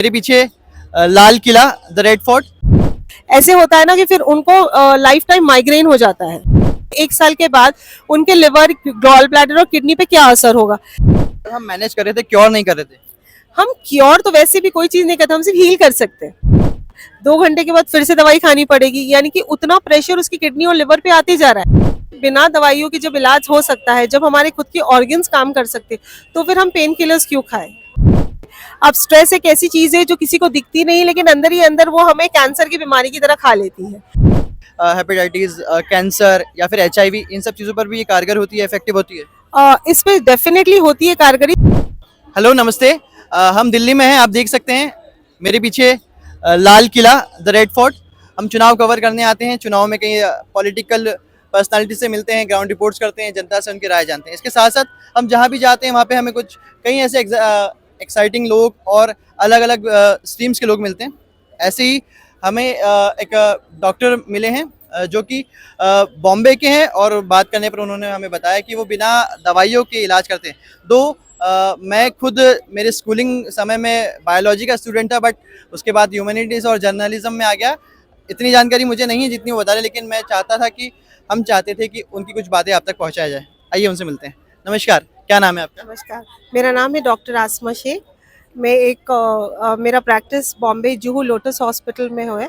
मेरे पीछे Lal Qila, the red fort. ऐसे होता है ना कि फिर उनको लाइफ टाइम माइग्रेन हो जाता है। 1 साल के बाद उनके लिवर, गॉल ब्लैडर और किडनी पे क्या असर होगा। हम मैनेज कर रहे थे, क्योर नहीं कर रहे थे। हम क्योर तो वैसे भी कोई चीज नहीं करते, हम सिर्फ हील कर सकते हैं। 2 घंटे के बाद फिर से दवाई खानी पड़ेगी, यानी कि उतना प्रेशर उसकी किडनी और लिवर पे आते जा रहा है। बिना दवाइयों के जब इलाज हो सकता है, जब हमारे खुद के ऑर्गन्स काम कर सकते, तो फिर हम पेन किलर्स क्यों खाएं। अब स्ट्रेस एक ऐसी चीज है जो किसी को दिखती नहीं, लेकिन अंदर ही अंदर वो हमें कैंसर की बीमारी की तरह खा लेती है। हेपेटाइटिस, कैंसर या फिर HIV, इन सब चीज़ों पर भी ये कारगर होती है, इफेक्टिव होती है। इस पे डेफिनेटली होती है कारगरी। हेलो, नमस्ते। हम दिल्ली में हैं, आप देख सकते हैं मेरे पीछे Lal Qila, the red fort. हम चुनाव कवर करने आते हैं, चुनाव में कई पॉलिटिकल पर्सनालिटी से मिलते हैं, ग्राउंड रिपोर्ट्स करते हैं, जनता से उनकी राय जानते हैं। इसके साथ साथ हम जहाँ भी जाते हैं वहाँ पे हमें कुछ कई ऐसे एक्साइटिंग लोग और अलग अलग स्ट्रीम्स के लोग मिलते हैं। ऐसे ही हमें एक डॉक्टर मिले हैं जो कि बॉम्बे के हैं, और बात करने पर उन्होंने हमें बताया कि वो बिना दवाइयों के इलाज करते हैं। मैं खुद मेरे स्कूलिंग समय में बायोलॉजी का स्टूडेंट था, बट उसके बाद ह्यूमैनिटीज़ और जर्नलिज्म में आ गया। इतनी जानकारी मुझे नहीं है जितनी वो बता रहे, लेकिन मैं चाहता था कि हम चाहते थे कि उनकी कुछ बातें आप तक पहुंचाया जाए। आइए उनसे मिलते हैं। नमस्कार, क्या नाम है आपका? नमस्कार, मेरा नाम है डॉक्टर आसमा शेख। मैं मेरा practice Bombay Juhu lotus hospital में है,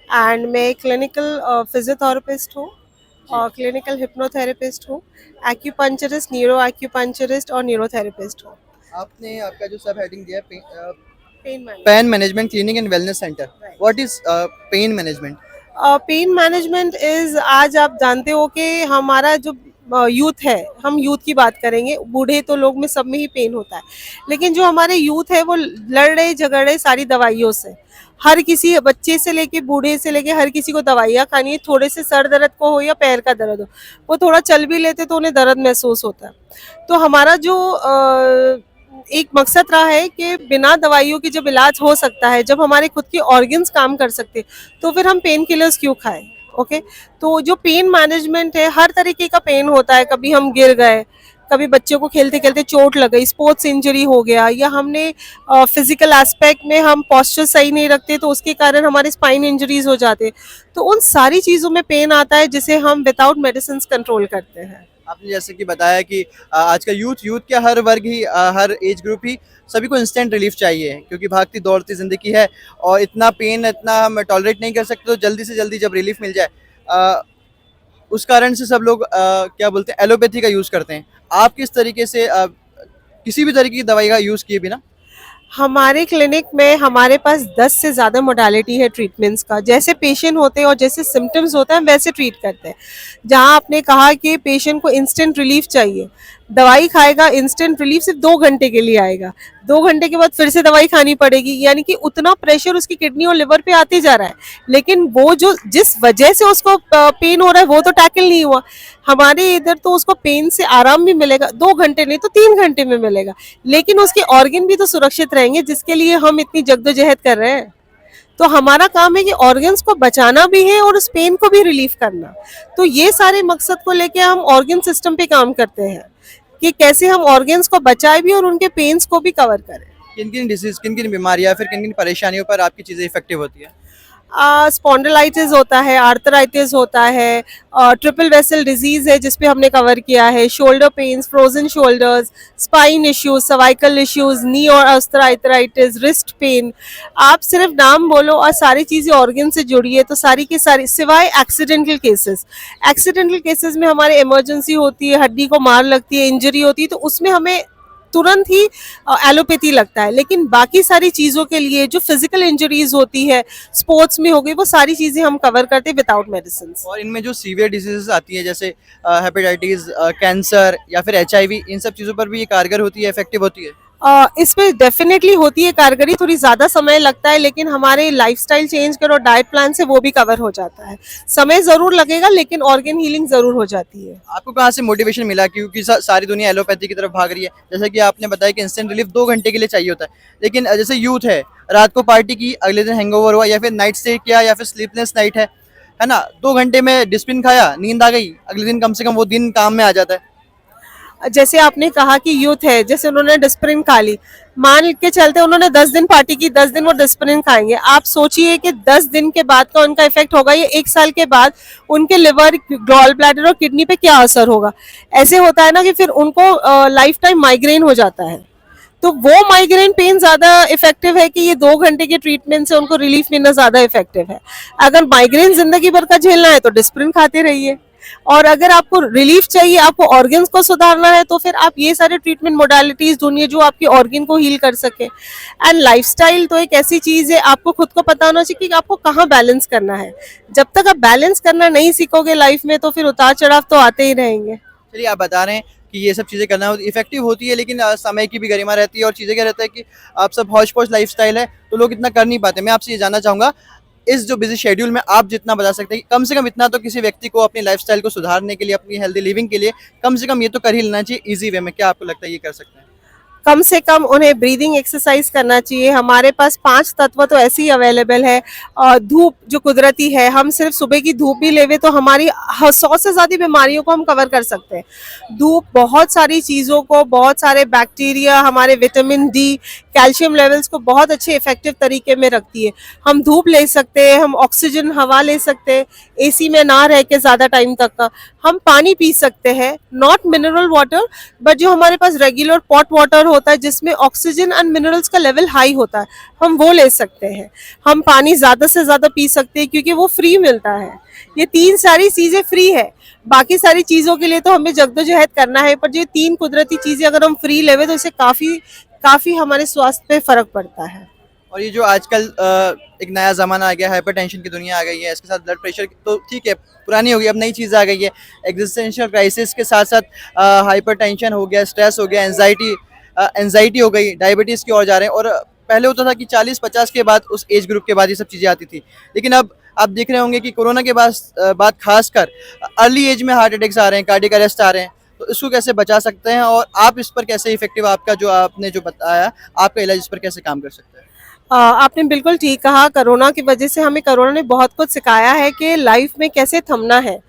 एंड मैं क्लिनिकल फिजियोथेरेपिस्ट हूँ और क्लिनिकल हिप्नोथेरेपिस्ट हूँ, एक्यूपंचरिस्ट, न्यूरो एक्यूपंचरिस्ट और न्यूरोथेरेपिस्ट हूँ। आपने आपका जो सब हेडिंग दिया है, pain management. Pain management clinic and wellness centre. Right. What is pain management? Pain management is, आज आप जानते हो कि हमारा जो यूथ है, हम यूथ की बात करेंगे, बूढ़े तो लोग में सब में ही पेन होता है, लेकिन जो हमारे यूथ है वो लड़ रहे झगड़ रहे सारी दवाइयों से। हर किसी बच्चे से लेके बूढ़े से लेके हर किसी को दवाइयाँ खानी है, थोड़े से सर दर्द को हो या पैर का दर्द हो, वो थोड़ा चल भी लेते तो उन्हें दर्द महसूस होता है। तो हमारा जो एक मकसद रहा है कि बिना दवाइयों के जब इलाज हो सकता है, जब हमारे खुद के ऑर्गन्स काम कर सकते, तो फिर हम पेन किलर्स क्यों खाएं। ओके, तो जो पेन मैनेजमेंट है, हर तरीके का पेन होता है। कभी हम गिर गए, कभी बच्चों को खेलते खेलते चोट लग गई, स्पोर्ट्स इंजरी हो गया, या हमने फिजिकल एस्पेक्ट में हम पोस्चर सही नहीं रखते तो उसके कारण हमारे स्पाइन इंजरीज हो जाते। तो उन सारी चीज़ों में पेन आता है जिसे हम विदाउट मेडिसिन कंट्रोल करते हैं। आपने जैसे कि बताया कि आज का यूथ क्या हर वर्ग ही, हर एज ग्रुप ही, सभी को इंस्टेंट रिलीफ चाहिए, क्योंकि भागती दौड़ती ज़िंदगी है और इतना पेन इतना हम टॉलरेट नहीं कर सकते। तो जल्दी से जल्दी जब रिलीफ मिल जाए, उस कारण से सब लोग क्या बोलते हैं, एलोपैथी का यूज़ करते हैं। आप किस तरीके से किसी भी तरीके की दवाई का यूज़ किए बिना? हमारे क्लिनिक में हमारे पास 10 से ज़्यादा मोडालिटी है ट्रीटमेंट्स का। जैसे पेशेंट होते हैं और जैसे सिम्टम्स होते हैं हम वैसे ट्रीट करते हैं। जहाँ आपने कहा कि पेशेंट को इंस्टेंट रिलीफ चाहिए, दवाई खाएगा, इंस्टेंट रिलीफ सिर्फ 2 घंटे के लिए आएगा। 2 घंटे के बाद फिर से दवाई खानी पड़ेगी, यानी कि उतना प्रेशर उसकी किडनी और लिवर पे आते जा रहा है, लेकिन वो जो जिस वजह से उसको पेन हो रहा है वो तो टैकल नहीं हुआ। हमारे इधर तो उसको पेन से आराम भी मिलेगा, 2 घंटे नहीं तो 3 घंटे में मिलेगा, लेकिन उसके ऑर्गन भी तो सुरक्षित रहेंगे जिसके लिए हम इतनी जद्दोजहद कर रहे हैं। तो हमारा काम है कि ऑर्गन्स को बचाना भी है और उस पेन को भी रिलीफ करना। तो ये सारे मकसद को लेके हम ऑर्गन सिस्टम पे काम करते हैं कि कैसे हम ऑर्गन्स को बचाए भी और उनके पेन्स को भी कवर करें। किन किन डिजीज, किन किन बीमारियाँ, फिर किन किन परेशानियों पर आपकी चीज़ें इफेक्टिव होती है? स्पॉन्डिलाइटिस होता है, आर्थराइटिस होता है, ट्रिपल वेसल डिजीज है जिसपे हमने कवर किया है, shoulder pains, frozen shoulders, spine issues, cervical issues, knee और आर्थराइटिस, रिस्ट पेन। आप सिर्फ नाम बोलो और सारी चीज़ें ऑर्गन से जुड़ी है, तो सारी की सारी, सिवाय एक्सीडेंटल केसेस। एक्सीडेंटल केसेस में हमारे इमरजेंसी होती है, हड्डी को मार लगती है, इंजरी होती है, तो उसमें हमें तुरंत ही एलोपैथी लगता है। लेकिन बाकी सारी चीज़ों के लिए जो फिजिकल इंजरीज होती है, स्पोर्ट्स में हो गई, वो सारी चीज़ें हम कवर करते हैं विदाउट मेडिसिन। और इनमें जो सीवियर डिजीजेस आती है, जैसे हेपेटाइटिस, कैंसर या फिर HIV, इन सब चीज़ों पर भी ये कारगर होती है, इफेक्टिव होती है। इस पे डेफिनेटली होती है कारगरी, थोड़ी ज़्यादा समय लगता है, लेकिन हमारे लाइफस्टाइल चेंज करो, डाइट प्लान से वो भी कवर हो जाता है। समय ज़रूर लगेगा लेकिन ऑर्गन हीलिंग ज़रूर हो जाती है। आपको कहाँ से मोटिवेशन मिला, क्योंकि सारी दुनिया एलोपैथी की तरफ भाग रही है? जैसे कि आपने बताया कि इंस्टेंट रिलीफ 2 घंटे के लिए चाहिए होता है, लेकिन जैसे यूथ है, रात को पार्टी की, अगले दिन हैंगओवर हुआ, या फिर नाइट स्टे किया, या फिर स्लीपलेस नाइट है ना, 2 घंटे में डिस्पिन खाया, नींद आ गई, अगले दिन कम से कम वो दिन काम में आ जाता है। जैसे आपने कहा कि यूथ है, जैसे उन्होंने डिस्प्रिन खा ली, मान के चलते उन्होंने 10 दिन पार्टी की, 10 दिन वो डिस्प्रिन खाएंगे। आप सोचिए कि 10 दिन के बाद का उनका इफेक्ट होगा, ये 1 साल के बाद उनके लिवर, गॉल ब्लैडर और किडनी पे क्या असर होगा। ऐसे होता है ना कि फिर उनको लाइफ टाइम माइग्रेन हो जाता है। तो वो माइग्रेन पेन ज्यादा इफेक्टिव है कि ये 2 घंटे के ट्रीटमेंट से उनको रिलीफ मिलना ज्यादा इफेक्टिव है। अगर माइग्रेन जिंदगी भर का झेलना है तो डिस्प्रिन खाते रहिए, और अगर आपको रिलीफ चाहिए, आपको ऑर्गन्स को सुधारना है, तो फिर आप ये सारे ट्रीटमेंट मोडालिटीज ढूंढिए जो आपके ऑर्गन को हील कर सके। एंड लाइफस्टाइल तो एक ऐसी चीज है, आपको खुद को पता होना चाहिए कि आपको कहाँ बैलेंस करना है। जब तक आप बैलेंस करना नहीं सीखोगे लाइफ में, तो फिर उतार चढ़ाव तो आते ही रहेंगे। चलिए, आप बता रहे हैं कि ये सब चीज़ें करना इफेक्टिव होती है, लेकिन समय की भी गरिमा रहती है और चीज़ें क्या रहता है कि आप सब हौच पौच लाइफस्टाइल है तो लोग इतना कर नहीं पाते। मैं आपसे ये जानना चाहूँगा, इस जो बिजी शेड्यूल में आप जितना बता सकते हैं कि कम से कम इतना तो किसी व्यक्ति को अपनी लाइफस्टाइल को सुधारने के लिए, अपनी हेल्दी लिविंग के लिए कम से कम ये तो कर ही लेना चाहिए इजी वे में। क्या आपको लगता है ये कर सकते हैं? कम से कम उन्हें ब्रीदिंग एक्सरसाइज करना चाहिए। हमारे पास 5 तत्व तो ऐसे ही अवेलेबल है। और धूप जो कुदरती है, हम सिर्फ सुबह की धूप भी लेवे तो हमारी 100 से ज़्यादा बीमारियों को हम कवर कर सकते हैं। धूप बहुत सारी चीज़ों को, बहुत सारे बैक्टीरिया, हमारे विटामिन डी, कैल्शियम लेवल्स को बहुत अच्छे इफेक्टिव तरीके में रखती है। हम धूप ले सकते हैं, हम ऑक्सीजन हवा ले सकते हैं, एसी में ना रह के ज़्यादा टाइम तक का। हम पानी पी सकते हैं, नॉट मिनरल वाटर, बट जो हमारे पास रेगुलर पॉट वाटर होता है जिसमें ऑक्सीजन एंड मिनरल्स का लेवल हाई होता है, हम वो ले सकते हैं। हम पानी ज़्यादा से ज़्यादा पी सकते हैं क्योंकि वो फ्री मिलता है। ये 3 सारी चीज़ें फ्री है, बाकी सारी चीज़ों के लिए तो हमें जद्दोजहद करना है, पर जो 3 कुदरती चीज़ें अगर हम फ्री लेवे तो इससे काफ़ी काफ़ी हमारे स्वास्थ्य पे फ़र्क पड़ता है। और ये जो आजकल एक नया ज़माना आ गया, हाइपरटेंशन की दुनिया आ गई है, इसके साथ ब्लड प्रेशर तो ठीक है पुरानी हो गई, अब नई चीज़ आ गई है। एग्जिस्टेंशियल क्राइसिस के साथ साथ हाइपरटेंशन हो गया, स्ट्रेस हो गया, एंजाइटी हो गई, डायबिटीज़ की ओर जा रहे हैं। और पहले होता था कि 40-50 के बाद, उस एज ग्रुप के बाद ये सब चीज़ें आती थी, लेकिन अब आप देख रहे होंगे कि कोरोना के बाद खासकर अर्ली एज में हार्ट अटैक्स आ रहे हैं, कार्डियक अरेस्ट आ रहे हैं। तो इसको कैसे बचा सकते हैं और आप इस पर कैसे इफेक्टिव, आपका जो आपने जो बताया आपका इलाज इस पर कैसे काम कर सकता है? आपने बिल्कुल ठीक कहा। कोरोना की वजह से हमें कोरोना ने बहुत कुछ सिखाया है कि लाइफ में कैसे थमना है।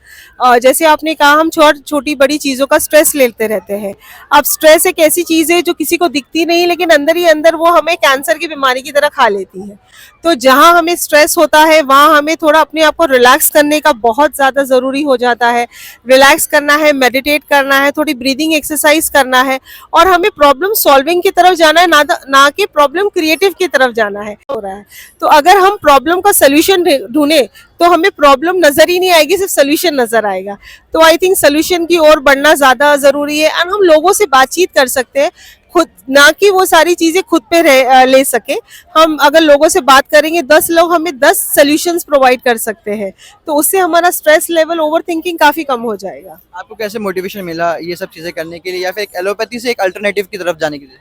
जैसे आपने कहा, हम छोटी बड़ी चीज़ों का स्ट्रेस लेते रहते हैं। अब स्ट्रेस एक ऐसी चीज़ है जो किसी को दिखती नहीं, लेकिन अंदर ही अंदर वो हमें कैंसर की बीमारी की तरह खा लेती है। तो जहाँ हमें स्ट्रेस होता है वहाँ हमें थोड़ा अपने आप को रिलैक्स करने का बहुत ज़्यादा ज़रूरी हो जाता है। रिलैक्स करना है, मेडिटेट करना है, थोड़ी ब्रीदिंग एक्सरसाइज करना है, और हमें प्रॉब्लम सॉल्विंग की तरफ जाना है, ना कि प्रॉब्लम क्रिएटिव की तरफ जाना है। हो रहा है तो अगर हम प्रॉब्लम का सोल्यूशन ढूंढे तो हमें प्रॉब्लम नजर ही नहीं आएगी, सिर्फ सोल्यूशन नजर आएगा। तो आई थिंक सोल्यूशन की ओर बढ़ना ज्यादा जरूरी है। एंड हम लोगों से बातचीत कर सकते हैं खुद, ना कि वो सारी चीजें खुद पे ले सके। हम अगर लोगों से बात करेंगे, 10 लोग हमें 10 सोल्यूशंस प्रोवाइड कर सकते हैं, तो उससे हमारा स्ट्रेस लेवल, ओवर थिंकिंग काफी कम हो जाएगा। आपको कैसे मोटिवेशन मिला ये सब चीज़ें करने के लिए, या फिर एलोपैथी से एक अल्टरनेटिव की तरफ जाने के लिए?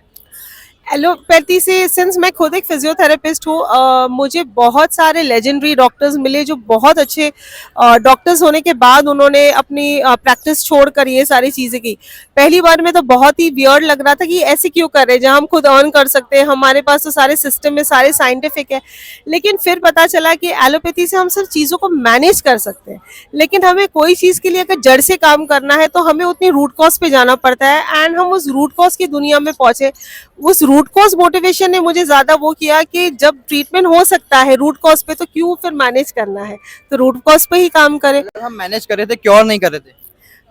एलोपैथी से, सिंस मैं खुद एक फिजियोथेरेपिस्ट हूँ, मुझे बहुत सारे लेजेंडरी डॉक्टर्स मिले जो बहुत अच्छे डॉक्टर्स होने के बाद उन्होंने अपनी प्रैक्टिस छोड़कर ये सारी चीज़ें की। पहली बार में तो बहुत ही वियर्ड लग रहा था कि ऐसे क्यों कर रहे हैं, जहाँ हम खुद अर्न कर सकते हैं, हमारे पास तो सारे सिस्टम में सारे साइंटिफिक है। लेकिन फिर पता चला कि एलोपैथी से हम सब चीज़ों को मैनेज कर सकते हैं, लेकिन हमें कोई चीज़ के लिए अगर जड़ से काम करना है तो हमें उतनी रूट कॉज पे जाना पड़ता है। एंड हम उस रूट कॉज की दुनिया में पहुंचे। उस रूट कॉज मोटिवेशन ने मुझे ज्यादा वो किया कि जब ट्रीटमेंट हो सकता है रूट कॉज पे, तो क्यों फिर मैनेज करना है, तो रूट कॉज पे ही काम करें। मतलब हम मैनेज कर रहे थे, क्योर नहीं कर रहे थे?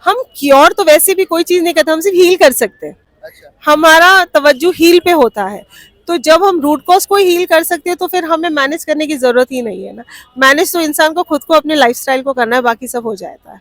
हम क्योर तो वैसे भी कोई चीज नहीं करते, हम सिर्फ हील कर सकते हैं। अच्छा। हमारा तवज्जो हील पे होता है। तो जब हम रूट कॉज को हील कर सकते हैं तो फिर हमें मैनेज करने की जरूरत ही नहीं है ना। मैनेज तो इंसान को खुद को अपने लाइफस्टाइल को करना है, बाकी सब हो जाता है।